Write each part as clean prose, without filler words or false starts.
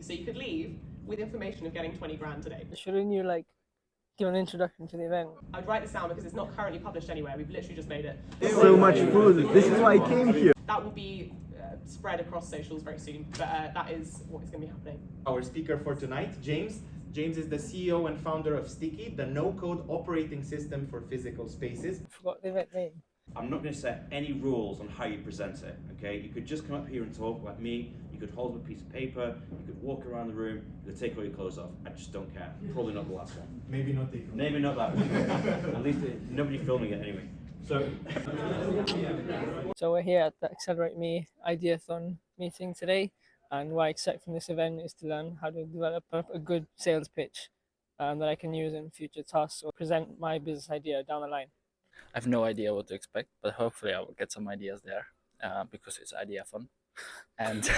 So you could leave with information of getting 20 grand today. Shouldn't you give an introduction to the event? I'd write this down because it's not currently published anywhere. We've literally just made it. So much food. This is why I came here. That will be spread across socials very soon, but that is what is going to be happening. Our speaker for tonight, James. James is the CEO and founder of Sticky, the no-code operating system for physical spaces. I forgot the event name. I'm not going to set any rules on how you present it, okay? You could just come up here and talk like me, you could hold up a piece of paper, you could walk around the room, you could take all your clothes off. I just don't care. Probably not the last one. Maybe not the Maybe not that one. At least nobody filming it anyway. So we're here at the Accelerate Me Ideathon meeting today, and what I expect from this event is to learn how to develop a good sales pitch that I can use in future tasks or present my business idea down the line. I have no idea what to expect, but hopefully I will get some ideas there because it's Ideathon, and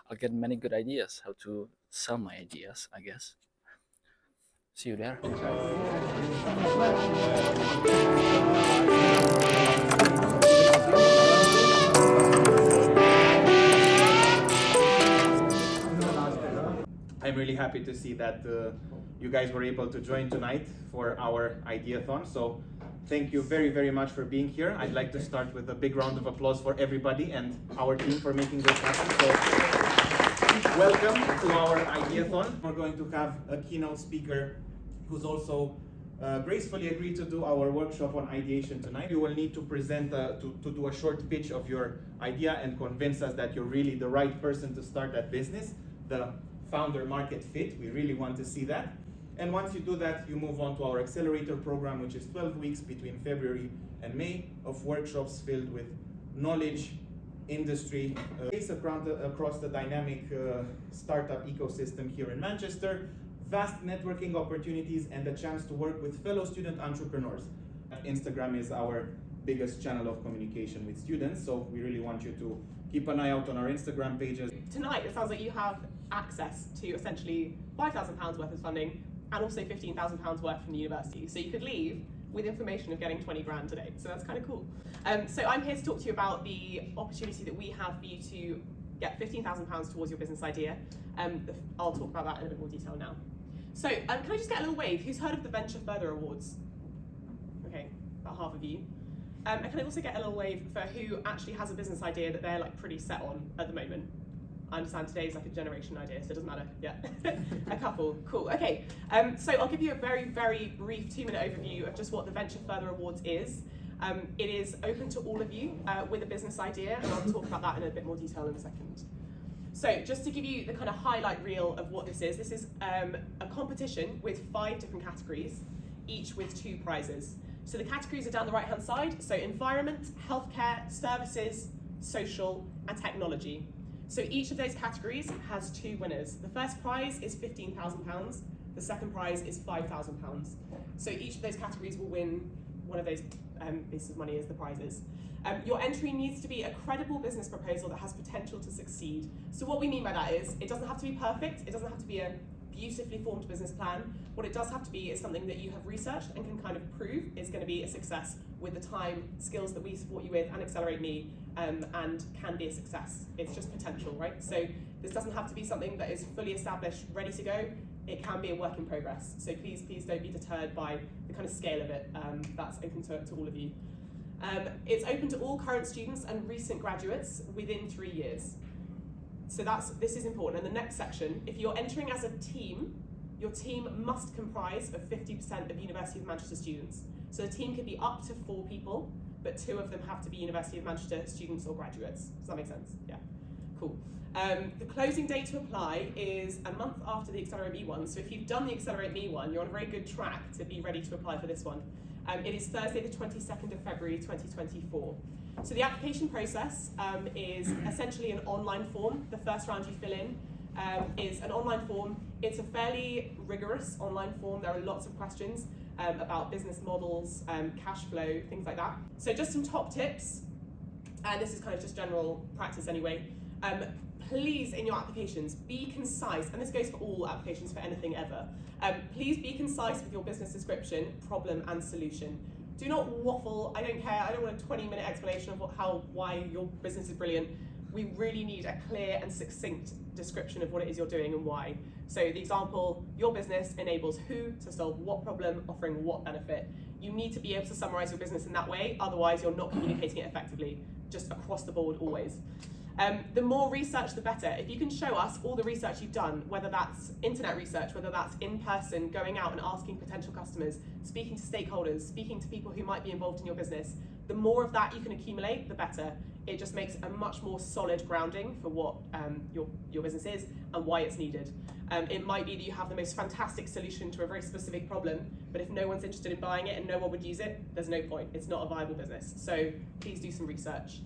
I'll get many good ideas how to sell my ideas, I guess. See you there. I'm really happy to see that you guys were able to join tonight for our Ideathon. So thank you very, very much for being here. I'd like to start with a big round of applause for everybody and our team for making this happen. So welcome to our Ideathon. We're going to have a keynote speaker who's also gracefully agreed to do our workshop on ideation tonight. You will need to present, to do a short pitch of your idea and convince us that you're really the right person to start that business. The founder market fit, we really want to see that. And once you do that, you move on to our accelerator program, which is 12 weeks between February and May of workshops filled with knowledge, industry, across the dynamic startup ecosystem here in Manchester, vast networking opportunities, and the chance to work with fellow student entrepreneurs. Instagram is our biggest channel of communication with students, so we really want you to keep an eye out on our Instagram pages. Tonight, it sounds like you have access to essentially £5,000 worth of funding and also £15,000 worth from the university. So you could leave with information of getting 20 grand today. So that's kind of cool. So I'm here to talk to you about the opportunity that we have for you to get £15,000 towards your business idea. I'll talk about that in a bit more detail now. So can I just get a little wave? Who's heard of the Venture Further Awards? Okay, about half of you. And can I also get a little wave for who actually has a business idea that they're pretty set on at the moment? I understand today's a generation idea, so it doesn't matter. Yeah, a couple, cool. Okay, so I'll give you a very, very brief 2-minute overview of just what the Venture Further Awards is. It is open to all of you with a business idea, and I'll talk about that in a bit more detail in a second. So just to give you the kind of highlight reel of what this is a competition with 5 different categories, each with 2 prizes. So the categories are down the right-hand side, so environment, healthcare, services, social, and technology. So each of those categories has 2 winners. The first prize is £15,000, the second prize is £5,000. So each of those categories will win one of those pieces of money as the prizes. Your entry needs to be a credible business proposal that has potential to succeed. So what we mean by that is, it doesn't have to be perfect, it doesn't have to be a beautifully formed business plan. What it does have to be is something that you have researched and can kind of prove is going to be a success with the time, skills that we support you with and Accelerate Me, and can be a success. It's just potential, right? So this doesn't have to be something that is fully established, ready to go. It can be a work in progress. So please don't be deterred by the kind of scale of it. That's open to all of you. It's open to all current students and recent graduates within 3 years. So this is important. And the next section, if you're entering as a team, your team must comprise of 50% of University of Manchester students. So the team can be up to 4 people, but 2 of them have to be University of Manchester students or graduates. Does that make sense? Yeah, cool. The closing date to apply is a month after the Accelerate Me one. So if you've done the Accelerate Me one, you're on a very good track to be ready to apply for this one. It is Thursday the 22nd of February 2024. So the application process is essentially an online form. The first round you fill in is an online form. It's a fairly rigorous online form. There are lots of questions about business models, cash flow, things like that. So just some top tips, and this is kind of just general practice anyway. Please, in your applications, be concise, and this goes for all applications for anything ever. Please be concise with your business description, problem, and solution. Do not waffle. I don't care. I don't want a 20-minute explanation of why your business is brilliant. we really need a clear and succinct description of what it is you're doing and why. So the example, your business enables who to solve what problem, offering what benefit. You need to be able to summarize your business in that way, otherwise you're not communicating it effectively, just across the board always. The more research, the better. If you can show us all the research you've done, whether that's internet research, whether that's in person, going out and asking potential customers, speaking to stakeholders, speaking to people who might be involved in your business, the more of that you can accumulate, the better. It just makes a much more solid grounding for what your business is and why it's needed. It might be that you have the most fantastic solution to a very specific problem, but if no one's interested in buying it and no one would use it, there's no point. It's not a viable business. So please do some research.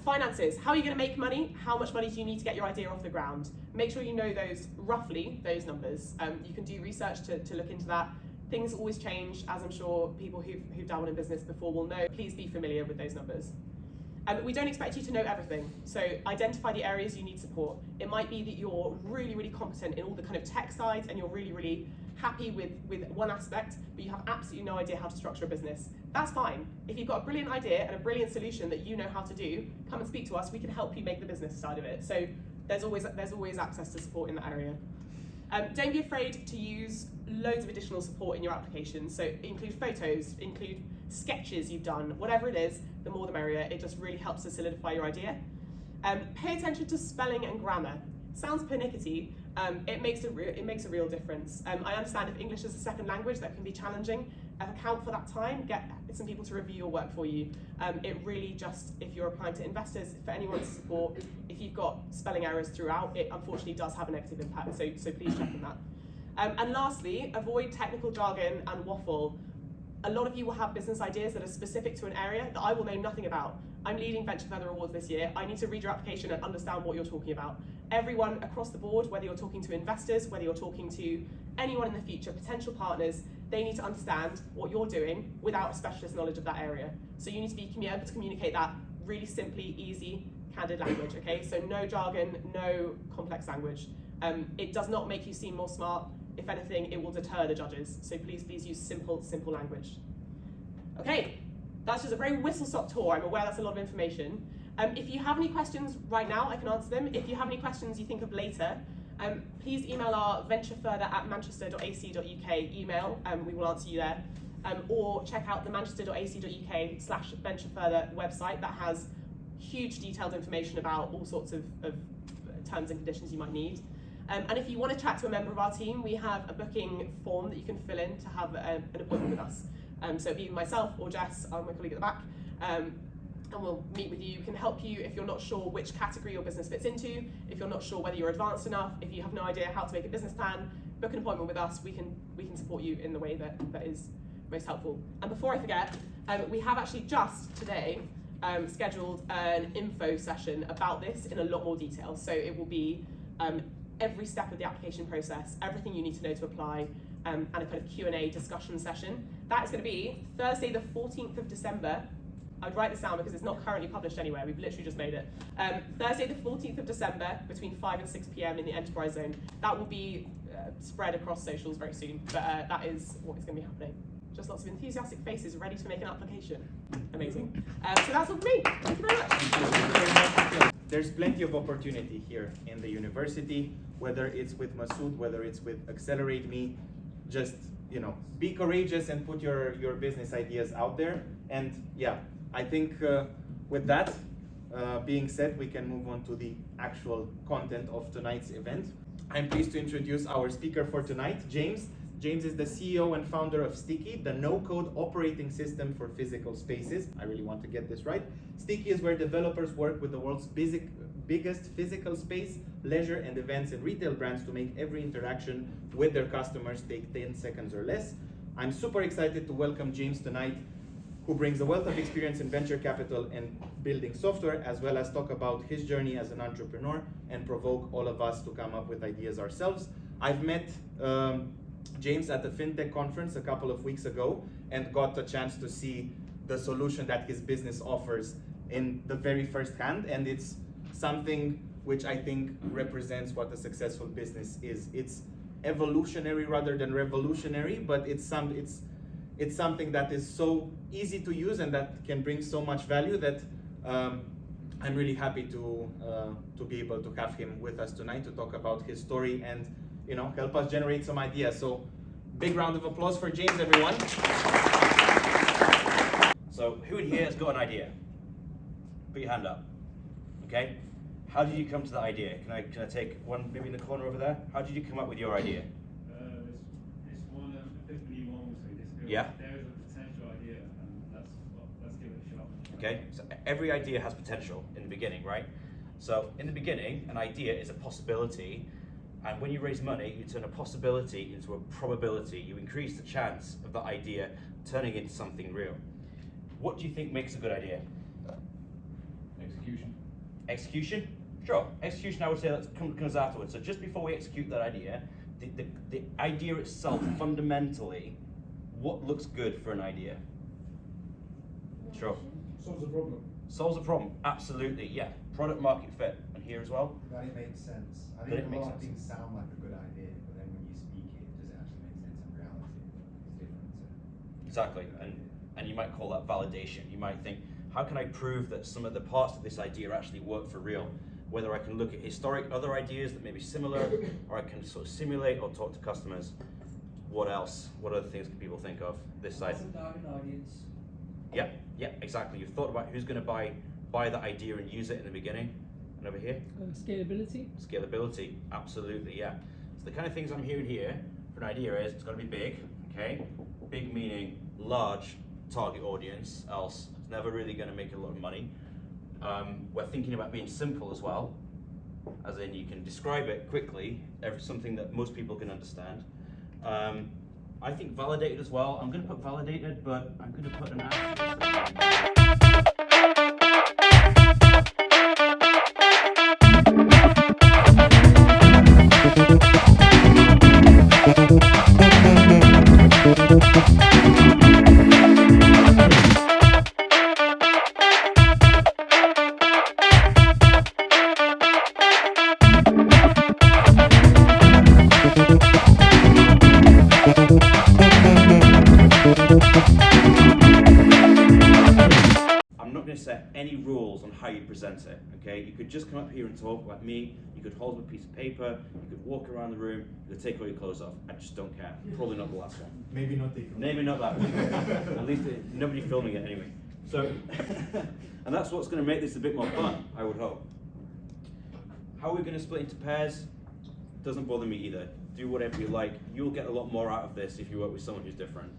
Finances, how are you going to make money? How much money do you need to get your idea off the ground? Make sure you know roughly those numbers. You can do research to look into that. Things always change, as I'm sure people who've dabbled in business before will know. Please be familiar with those numbers. We don't expect you to know everything, so identify the areas you need support. It might be that you're really, really competent in all the kind of tech sides and you're really, really happy with one aspect, but you have absolutely no idea how to structure a business. That's fine. If you've got a brilliant idea and a brilliant solution that you know how to do, come and speak to us. We can help you make the business side of it. So there's always access to support in that area. Don't be afraid to use loads of additional support in your application. So include photos, include sketches you've done, whatever it is, the more the merrier. It just really helps to solidify your idea. Pay attention to spelling and grammar. Sounds pernickety. It makes a real difference. I understand if English is a second language, that can be challenging. Account for that time. Get some people to review your work for you. It really just, if you're applying to investors, for anyone to support, if you've got spelling errors throughout, it unfortunately does have a negative impact. So please check on that. And lastly, avoid technical jargon and waffle. A lot of you will have business ideas that are specific to an area that I will know nothing about. I'm leading Venture Feather Awards this year. I need to read your application and understand what you're talking about. Everyone across the board, whether you're talking to investors, whether you're talking to anyone in the future, potential partners, they need to understand what you're doing without a specialist knowledge of that area. So you need to be able to communicate that really simply, easy, candid language, okay? So no jargon, no complex language. It does not make you seem more smart. If anything, it will deter the judges. So please use simple language. Okay, that's just a very whistle-stop tour. I'm aware that's a lot of information. If you have any questions right now, I can answer them. If you have any questions you think of later, please email our venturefurther@manchester.ac.uk email. We will answer you there. Or check out the manchester.ac.uk/venturefurther website that has huge detailed information about all sorts of terms and conditions you might need. And if you want to chat to a member of our team, we have a booking form that you can fill in to have an appointment with us. So it'd be myself or Jess, my colleague at the back, and we'll meet with you. We can help you if you're not sure which category your business fits into, if you're not sure whether you're advanced enough, if you have no idea how to make a business plan, book an appointment with us. We can support you in the way that is most helpful. And before I forget, we have actually just today scheduled an info session about this in a lot more detail. So it will be every step of the application process, everything you need to know to apply, and a kind of Q&A discussion session. That is going to be Thursday the 14th of December. I would write this down because it's not currently published anywhere. We've literally just made it. Thursday the 14th of December between 5 and 6 p.m. in the Enterprise Zone. That will be spread across socials very soon, but that is what is going to be happening. Just lots of enthusiastic faces ready to make an application. Amazing. So that's all for me. Thank you very much. There's plenty of opportunity here in the university, whether it's with Masood, whether it's with Accelerate Me. Just, be courageous and put your business ideas out there. And yeah, I think with that being said, we can move on to the actual content of tonight's event. I'm pleased to introduce our speaker for tonight, James. James is the CEO and founder of Sticky, the no-code operating system for physical spaces. I really want to get this right. Sticky is where developers work with the world's biggest physical space, leisure and events and retail brands to make every interaction with their customers take 10 seconds or less. I'm super excited to welcome James tonight, who brings a wealth of experience in venture capital and building software, as well as talk about his journey as an entrepreneur and provoke all of us to come up with ideas ourselves. I've met James at the FinTech conference a couple of weeks ago and got a chance to see the solution that his business offers in the very first hand, and it's something which I think represents what a successful business is. It's evolutionary rather than revolutionary, but it's something that is so easy to use and that can bring so much value that I'm really happy to be able to have him with us tonight to talk about his story and help us generate some ideas. So big round of applause for James, everyone. So who in here has got an idea? Put your hand up. Okay. How did you come to the idea? Can I take one maybe in the corner over there? How did you come up with your idea? It's one epiphany moment. Yeah. There is a potential idea, and let's give it a shot. Okay. So every idea has potential in the beginning, right? So in the beginning, an idea is a possibility, and when you raise money, you turn a possibility into a probability. You increase the chance of that idea turning into something real. What do you think makes a good idea? Execution. Execution? Sure. Execution, I would say, that comes afterwards. So just before we execute that idea, the idea itself, fundamentally, what looks good for an idea? Sure. Solves a problem. Solves a problem. Absolutely, yeah. Product market fit. And here as well? That it makes sense. I That think it a makes lot of sense. things sound like a good idea, but then when you speak it, does it actually make sense in reality? It's different. Exactly. And you might call that validation. You might think, how can I prove that some of the parts of this idea actually work for real? Whether I can look at historic other ideas that may be similar, or I can sort of simulate or talk to customers. What else? What other things can people think of this side? Target audience. Yeah, exactly. You've thought about who's going to buy that idea and use it in the beginning. And over here? Scalability. Scalability, absolutely, yeah. So the kind of things I'm hearing here for an idea is it's got to be big, okay? Big meaning large target audience, else it's never really going to make a lot of money. We're thinking about being simple as well, as in you can describe it quickly, something that most people can understand. I think validated as well. I'm going to put validated, but I'm going to put an asterisk. I'm not going to set any rules on how you present it, okay? You could just come up here and talk like me, you could hold up a piece of paper, you could walk around the room, you could take all your clothes off. I just don't care. Probably not the last one. Maybe not taken. Maybe not that one. At least nobody filming it anyway. So, and that's what's going to make this a bit more fun, I would hope. How are we going to split into pairs? Doesn't bother me either. Do whatever you like. You'll get a lot more out of this if you work with someone who's different.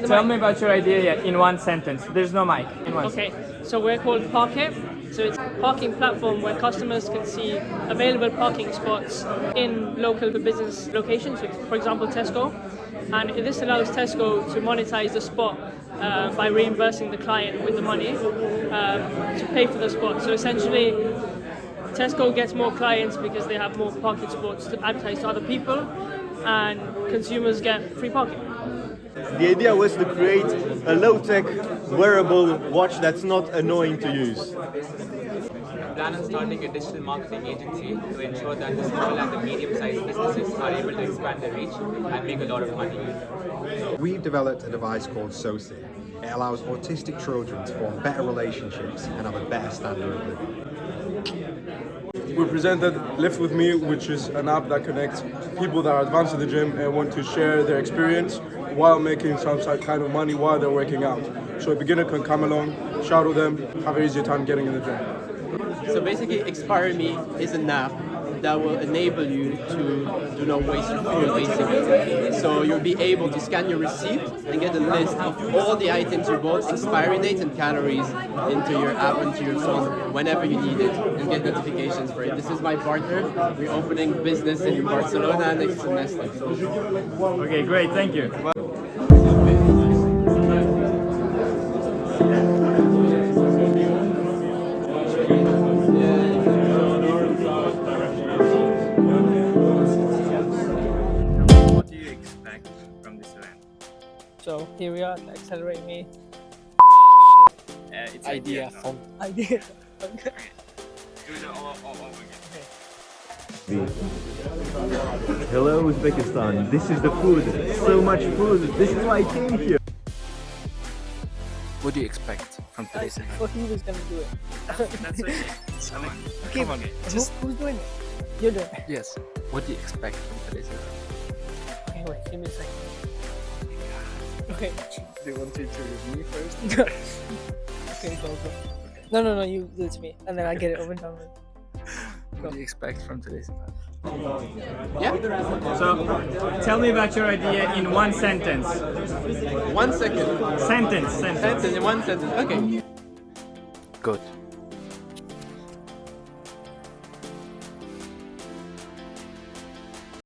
Tell me about your idea in one sentence. There's no mic. In one Okay, so we're called Parkit. So it's a parking platform where customers can see available parking spots in local business locations, so for example Tesco. And this allows Tesco to monetize the spot by reimbursing the client with the money to pay for the spot. So essentially, Tesco gets more clients because they have more parking spots to advertise to other people, and consumers get free parking. The idea was to create a low-tech wearable watch that's not annoying to use. We plan on starting a digital marketing agency to ensure that the small and the medium-sized businesses are able to expand their reach and make a lot of money. We've developed a device called SOSI. It allows autistic children to form better relationships and have a better standard of living. We presented Lift With Me, which is an app that connects people that are advanced in the gym and want to share their experience while making some kind of money while they're working out. So a beginner can come along, shadow them, have an easier time getting in the gym. So basically, Expire Me is an app that will enable you to do not waste your fuel, basically. So you'll be able to scan your receipt and get a list of all the items you bought, expiry dates and calories into your app, into your phone, whenever you need it, and get notifications for it. This is my partner. We're opening business in Barcelona next semester. Okay, great, thank you. What do you expect from this event? So criteria that accelerate me. It's Ideathon. Idea. Do it all over again. Hello Uzbekistan, this is the food, so much food, this is why I came here. What do you expect from I today's event? thought he was gonna do it. That's okay. Okay, Come on, who's doing it? You're doing it. Yes. What do you expect from today's event? Okay, wait, give me a second. Okay. Do you want to introduce me first? Okay, go. No, you do it to me, and then I get it over and done with. What do you expect from today's event? So, tell me about your idea in one sentence. 1 second. Sentence. Sentence in 1 sentence. Okay. Good.